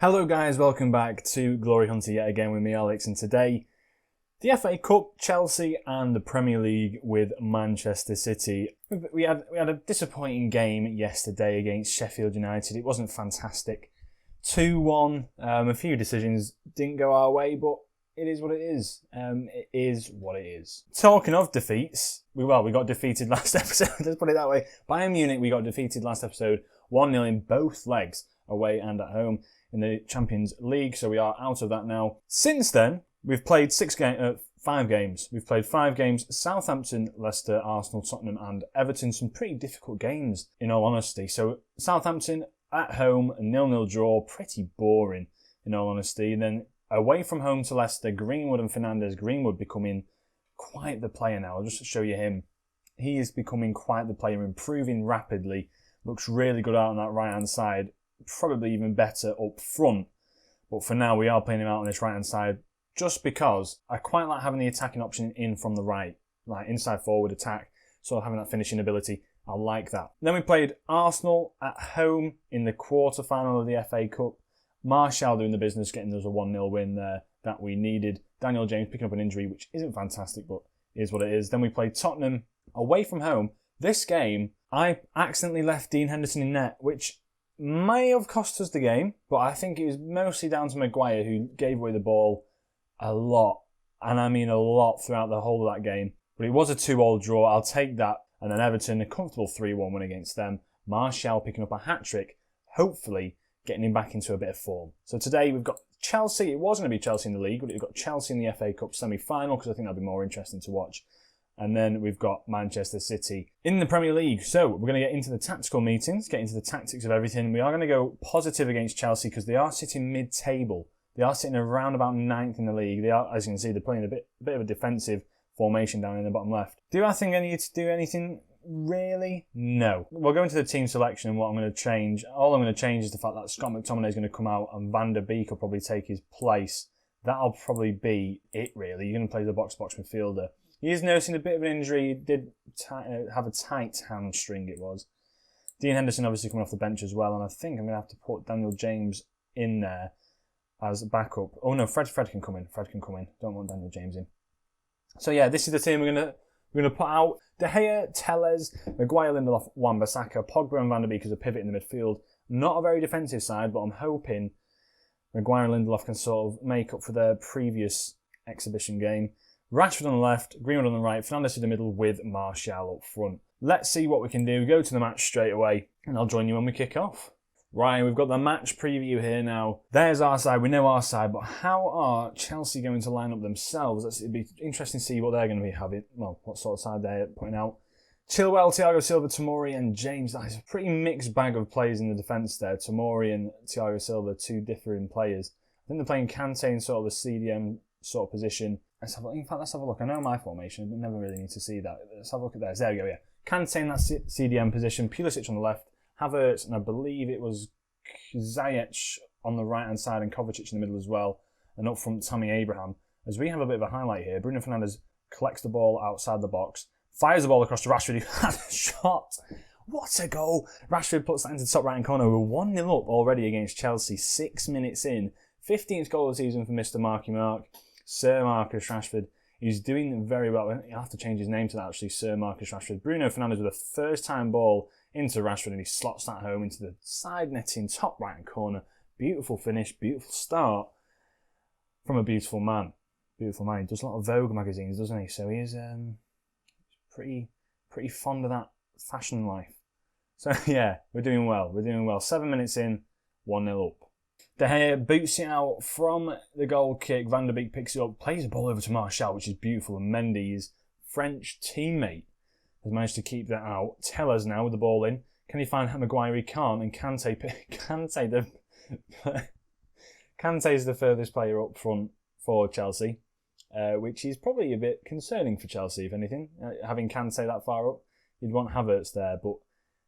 Hello guys, welcome back to Glory Hunter yet again with me Alex, and today the FA Cup, Chelsea and the Premier League with Manchester City. We had a disappointing game yesterday against Sheffield United. It wasn't fantastic. 2-1, a few decisions didn't go our way, but it is what it is. It is what it is. Talking of defeats, we got defeated last episode, let's put it that way. Bayern Munich, we got defeated last episode 1-0 in both legs, away and at home, in the Champions League, so we are out of that now. Since then, we've played 5 games. We've played 5 games: Southampton, Leicester, Arsenal, Tottenham and Everton. Some pretty difficult games, in all honesty. So Southampton at home, a 0-0 draw, pretty boring, in all honesty. And then away from home to Leicester, Greenwood and Fernandes. Greenwood becoming quite the player now. I'll just show you him. He is becoming quite the player, improving rapidly. Looks really good out on that right-hand side. Probably even better up front. But for now, we are playing him out on this right-hand side just because I quite like having the attacking option in from the right. Like inside forward attack. So having that finishing ability, I like that. Then we played Arsenal at home in the quarter-final of the FA Cup. Martial doing the business, getting us a 1-0 win there that we needed. Daniel James picking up an injury, which isn't fantastic, but is what it is. Then we played Tottenham away from home. This game, I accidentally left Dean Henderson in net, which may have cost us the game, but I think it was mostly down to Maguire, who gave away the ball a lot, and I mean a lot throughout the whole of that game. But it was a 2-2 draw, I'll take that. And then Everton, a comfortable 3-1 win against them. Martial picking up a hat-trick, hopefully getting him back into a bit of form. So today we've got Chelsea. It was going to be Chelsea in the league, but we've got Chelsea in the FA Cup semi-final, because I think that'll be more interesting to watch. And then we've got Manchester City in the Premier League. So we're going to get into the tactical meetings, get into the tactics of everything. We are going to go positive against Chelsea because they are sitting mid-table. They are sitting around about 9th in the league. They are, as you can see, they're playing a bit of a defensive formation down in the bottom left. Do I think I need to do anything? Really? No. We'll go into the team selection and what I'm going to change. All I'm going to change is the fact that Scott McTominay is going to come out and Van der Beek will probably take his place. That'll probably be it, really. You're going to play the box-to-box midfielder. He is nursing a bit of an injury. He did have a tight hamstring, it was. Dean Henderson obviously coming off the bench as well, and I think I'm going to have to put Daniel James in there as a backup. Oh no, Fred can come in. Fred can come in. Don't want Daniel James in. So yeah, this is the team we're going to put out. De Gea, Telles, Maguire, Lindelof, Wan-Bissaka, Pogba and Van der Beek as a pivot in the midfield. Not a very defensive side, but I'm hoping Maguire and Lindelof can sort of make up for their previous exhibition game. Rashford on the left, Greenwood on the right, Fernandes in the middle with Martial up front. Let's see what we can do. Go to the match straight away, and I'll join you when we kick off. Right, we've got the match preview here now. There's our side, we know our side, but how are Chelsea going to line up themselves? It'd be interesting to see what they're going to be having. Well, what sort of side they're putting out. Chilwell, Thiago Silva, Tomori and James. That is a pretty mixed bag of players in the defence there. Tomori and Thiago Silva, two differing players. I think they're playing Kante in sort of a CDM sort of position. In fact, let's have a look. I know my formation, but never really need to see that. Let's have a look at theirs. There we go, yeah. Kante in that CDM position, Pulisic on the left, Havertz, and I believe it was Ziyech on the right-hand side and Kovacic in the middle as well. And up front, Tammy Abraham. As we have a bit of a highlight here, Bruno Fernandes collects the ball outside the box, fires the ball across to Rashford, who had a shot. What a goal! Rashford puts that into the top right-hand corner. We're 1-0 up already against Chelsea, 6 minutes in. 15th goal of the season for Mr. Marky Mark. Sir Marcus Rashford. He's doing very well. He'll have to change his name to that, actually, Sir Marcus Rashford. Bruno Fernandes with a first-time ball into Rashford, and he slots that home into the side netting, top right-hand corner. Beautiful finish, beautiful start from a beautiful man. Beautiful man. He does a lot of Vogue magazines, doesn't he? So he is pretty fond of that fashion life. So yeah, we're doing well. We're doing well. 7 minutes in, 1-0 up. De Gea boots it out from the goal kick. Van der Beek picks it up, plays the ball over to Martial, which is beautiful. And Mendy's French teammate has managed to keep that out. Tellers now with the ball in. Can he find Maguire? He can't. And Kante's the furthest player up front for Chelsea, which is probably a bit concerning for Chelsea, if anything. Having Kante that far up, you'd want Havertz there. But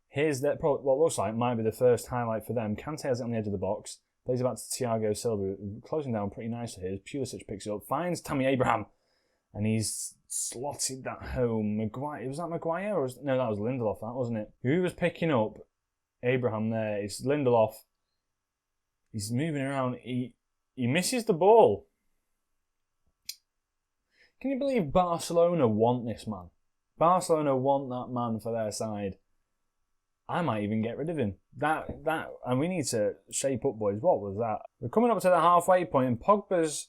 here's what looks like might be the first highlight for them. Kante has it on the edge of the box. Plays about to Thiago Silva, closing down pretty nicely here. Pulisic picks it up, finds Tammy Abraham, and he's slotted that home. Maguire, was that Maguire? No, that was Lindelof, that wasn't it? Who was picking up Abraham there? It's Lindelof. He's moving around. He misses the ball. Can you believe Barcelona want this man? Barcelona want that man for their side. I might even get rid of him. And we need to shape up, boys. What was that? We're coming up to the halfway point, and Pogba's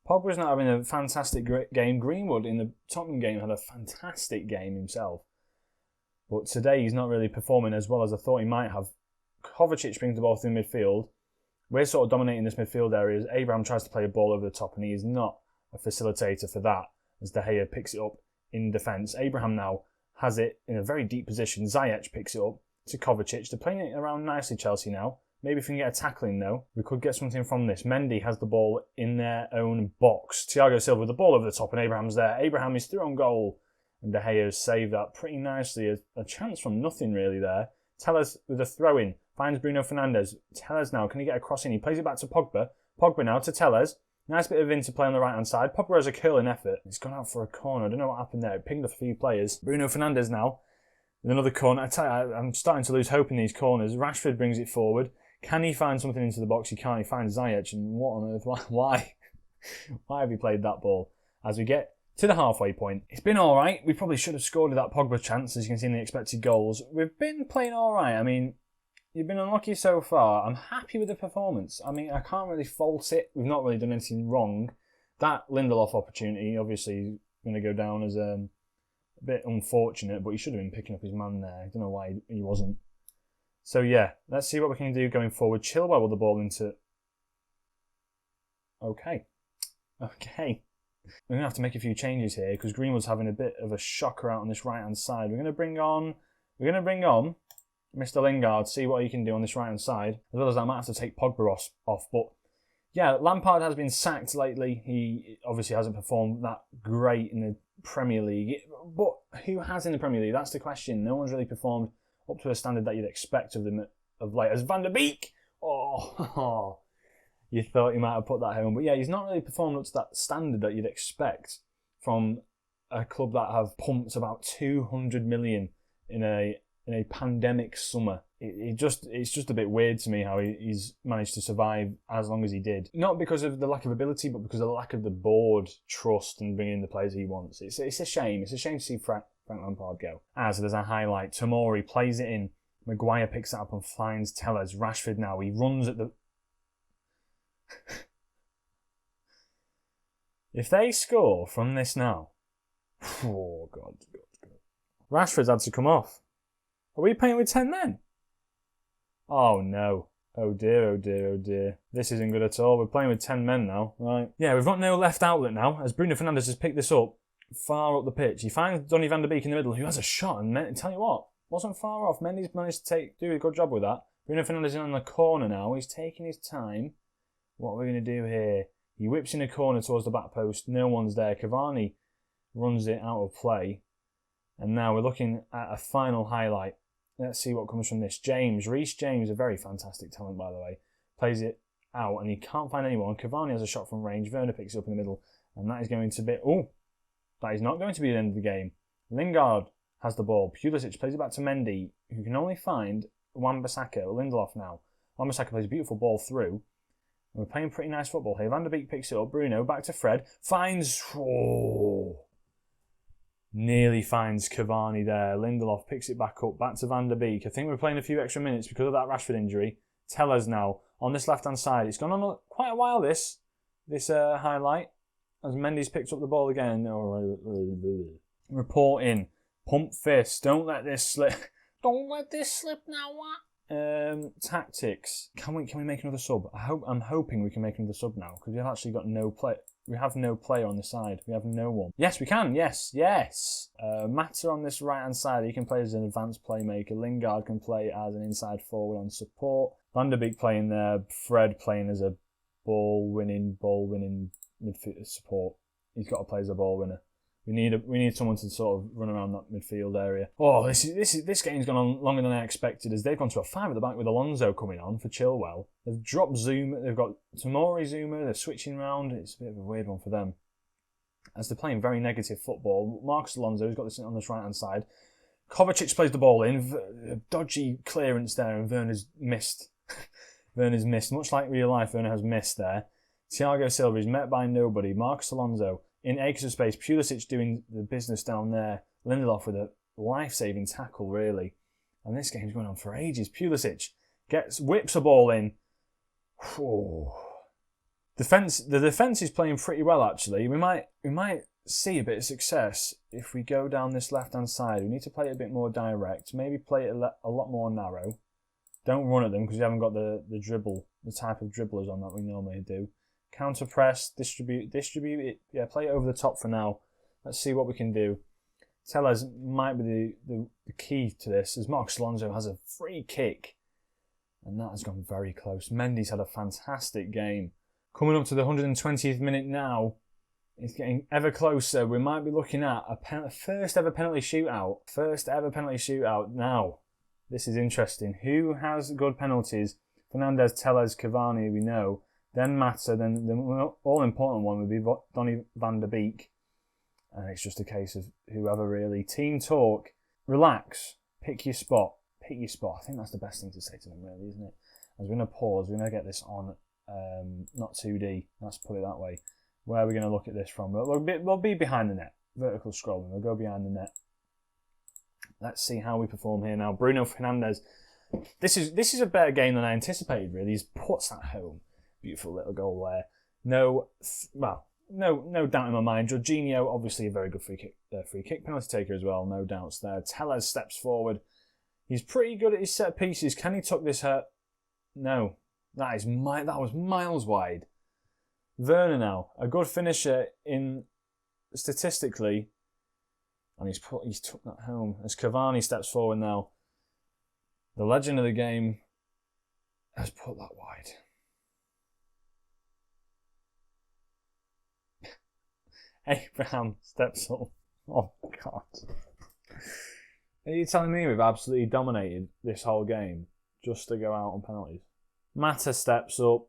not having a fantastic game. Greenwood in the Tottenham game had a fantastic game himself. But today he's not really performing as well as I thought he might have. Kovacic brings the ball through midfield. We're sort of dominating this midfield area. Abraham tries to play a ball over the top, and he is not a facilitator for that, as De Gea picks it up in defence. Abraham now has it in a very deep position. Ziyech picks it up to Kovacic. They're playing it around nicely, Chelsea now. Maybe if we can get a tackling, though, we could get something from this. Mendy has the ball in their own box. Thiago Silva with the ball over the top, and Abraham's there. Abraham is through on goal, and De Gea has saved that pretty nicely. A chance from nothing, really, there. Tellez with a throw-in. Finds Bruno Fernandes. Tellez now, can he get a cross in? He plays it back to Pogba. Pogba now to Tellez. Nice bit of interplay on the right-hand side. Pogba has a curling effort. He's gone out for a corner. I don't know what happened there. It pinged a few players. Bruno Fernandes now with another corner. I tell you, I'm starting to lose hope in these corners. Rashford brings it forward. Can he find something into the box? He can't. He finds Ziyech. And what on earth? Why? Why have he played that ball? As we get to the halfway point. It's been all right. We probably should have scored with that Pogba chance, as you can see in the expected goals. We've been playing all right. I mean, you've been unlucky so far. I'm happy with the performance. I mean, I can't really fault it. We've not really done anything wrong. That Lindelof opportunity, obviously, going to go down as a bit unfortunate, but he should have been picking up his man there. I don't know why he wasn't. So, yeah, let's see what we can do going forward. Chilwell with the ball into... Okay. We're going to have to make a few changes here because Greenwood's having a bit of a shocker out on this right-hand side. We're going to bring on Mr. Lingard, see what he can do on this right-hand side. As well as that, I might have to take Pogba off. But, yeah, Lampard has been sacked lately. He obviously hasn't performed that great in the Premier League. But who has in the Premier League? That's the question. No one's really performed up to a standard that you'd expect of them of late. As Van der Beek! Oh, you thought he might have put that home. But yeah, he's not really performed up to that standard that you'd expect from a club that have pumped about 200 million in a pandemic summer. It's just a bit weird to me how he's managed to survive as long as he did. Not because of the lack of ability, but because of the lack of the board trust and bringing in the players he wants. It's a shame. It's a shame to see Frank Lampard go. As there's a highlight. Tomori plays it in. Maguire picks it up and finds Tellez. Rashford now. He runs at the... If they score from this now... Oh, God. Rashford's had to come off. Are we playing with 10 men? Oh, no. Oh, dear. This isn't good at all. We're playing with 10 men now. Right. Yeah, we've got no left outlet now, as Bruno Fernandes has picked this up far up the pitch. He finds Donny van der Beek in the middle, who has a shot, and tell you what, wasn't far off. Mendy's managed to do a good job with that. Bruno Fernandes in on the corner now. He's taking his time. What are we going to do here? He whips in a corner towards the back post. No one's there. Cavani runs it out of play. And now we're looking at a final highlight. Let's see what comes from this. Reece James, a very fantastic talent, by the way, plays it out and he can't find anyone. Cavani has a shot from range. Werner picks it up in the middle. And that is going to be... Oh, that is not going to be the end of the game. Lingard has the ball. Pulisic plays it back to Mendy, who can only find Wan-Bissaka. Lindelof now. Wan-Bissaka plays a beautiful ball through. And we're playing pretty nice football here. Van der Beek picks it up. Bruno back to Fred. Finds... Oh... Nearly finds Cavani there. Lindelof picks it back up to Van der Beek. I think we're playing a few extra minutes because of that Rashford injury. Tellez now on this left-hand side. It's gone on quite a while, this highlight. As Mendy's picked up the ball again. Report in. Pump fist. Don't let this slip. Don't let this slip now, what? Tactics. Can we make another sub? I'm hoping we can make another sub now because we've actually got no play. We have no player on the side. We have no one. Yes, we can. Yes. Mata on this right-hand side. He can play as an advanced playmaker. Lingard can play as an inside forward on support. Van der Beek playing there. Fred playing as a ball-winning midfield support. He's got to play as a ball winner. We need someone to sort of run around that midfield area. Oh, this game's gone on longer than I expected as they've gone to a 5 at the back with Alonso coming on for Chilwell. They've dropped Zuma. They've got Tomori Zuma. They're switching round. It's a bit of a weird one for them as they're playing very negative football. Marcus Alonso's got this on this right-hand side. Kovacic plays the ball in. Dodgy clearance there and Werner's missed. Werner's missed, much like real life, Werner has missed there. Thiago Silva is met by nobody. Marcus Alonso in acres of space. Pulisic doing the business down there. Lindelof with a life-saving tackle, really. And this game's going on for ages. Pulisic whips a ball in. The defence is playing pretty well, actually. We might see a bit of success if we go down this left-hand side. We need to play it a bit more direct. Maybe play it a lot more narrow. Don't run at them because we haven't got the dribble, the type of dribblers on that we normally do. Counter press, distribute it. Yeah, play it over the top for now. Let's see what we can do. Tellez might be the key to this, as Marcos Alonso has a free kick. And that has gone very close. Mendy's had a fantastic game. Coming up to the 120th minute now. It's getting ever closer. We might be looking at a first ever penalty shootout. First ever penalty shootout now. This is interesting. Who has good penalties? Fernandez, Tellez, Cavani, we know. Then Mata, then the all-important one would be Donny van der Beek. And it's just a case of whoever really. Team talk. Relax. Pick your spot. Pick your spot. I think that's the best thing to say to them, really, isn't it? As we're going to pause, we're going to get this on, not 2D. Let's put it that way. Where are we going to look at this from? We'll be behind the net. Vertical scrolling. We'll go behind the net. Let's see how we perform here now. Bruno Fernandes. This is a better game than I anticipated, really. He puts that home. Beautiful little goal there. No doubt in my mind. Jorginho, obviously a very good free kick penalty taker as well. No doubts there. Tellez steps forward. He's pretty good at his set pieces. Can he tuck this hurt? No. That was miles wide. Werner now, a good finisher in statistically, and he's took that home. As Cavani steps forward now, the legend of the game has put that wide. Abraham steps up. Oh God! Are you telling me we've absolutely dominated this whole game just to go out on penalties? Mata steps up.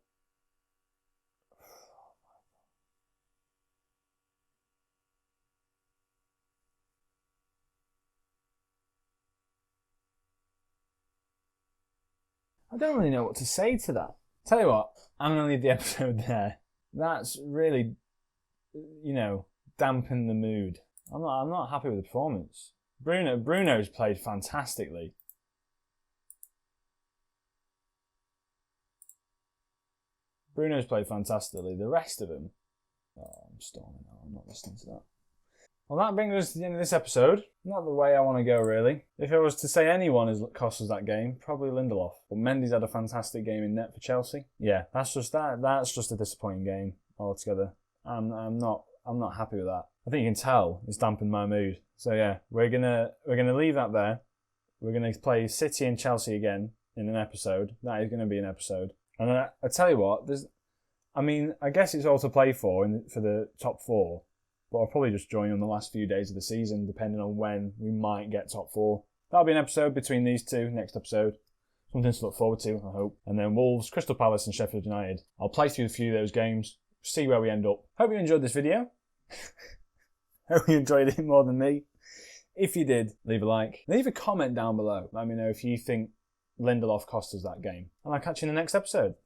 I don't really know what to say to that. Tell you what, I'm going to leave the episode there. That's really, dampened the mood. I'm not happy with the performance. Bruno's played fantastically. The rest of them, I'm storming now. I'm not listening to that. Well, that brings us to the end of this episode. Not the way I want to go, really. If I was to say anyone has cost us that game, probably Lindelof. But Mendy's had a fantastic game in net for Chelsea. Yeah, that's just that. That's just a disappointing game altogether. I'm not happy with that. I think you can tell it's dampened my mood. So yeah, we're gonna leave that there. We're gonna play City and Chelsea again in an episode. That is gonna be an episode. And I tell you what, I guess it's all to play for for the top four. But I'll probably just join on the last few days of the season, depending on when we might get top four. That'll be an episode between these two, next episode. Something to look forward to, I hope. And then Wolves, Crystal Palace and Sheffield United. I'll play through a few of those games, see where we end up. Hope you enjoyed this video. Hope you enjoyed it more than me. If you did, leave a like. Leave a comment down below. Let me know if you think Lindelof cost us that game. And I'll catch you in the next episode.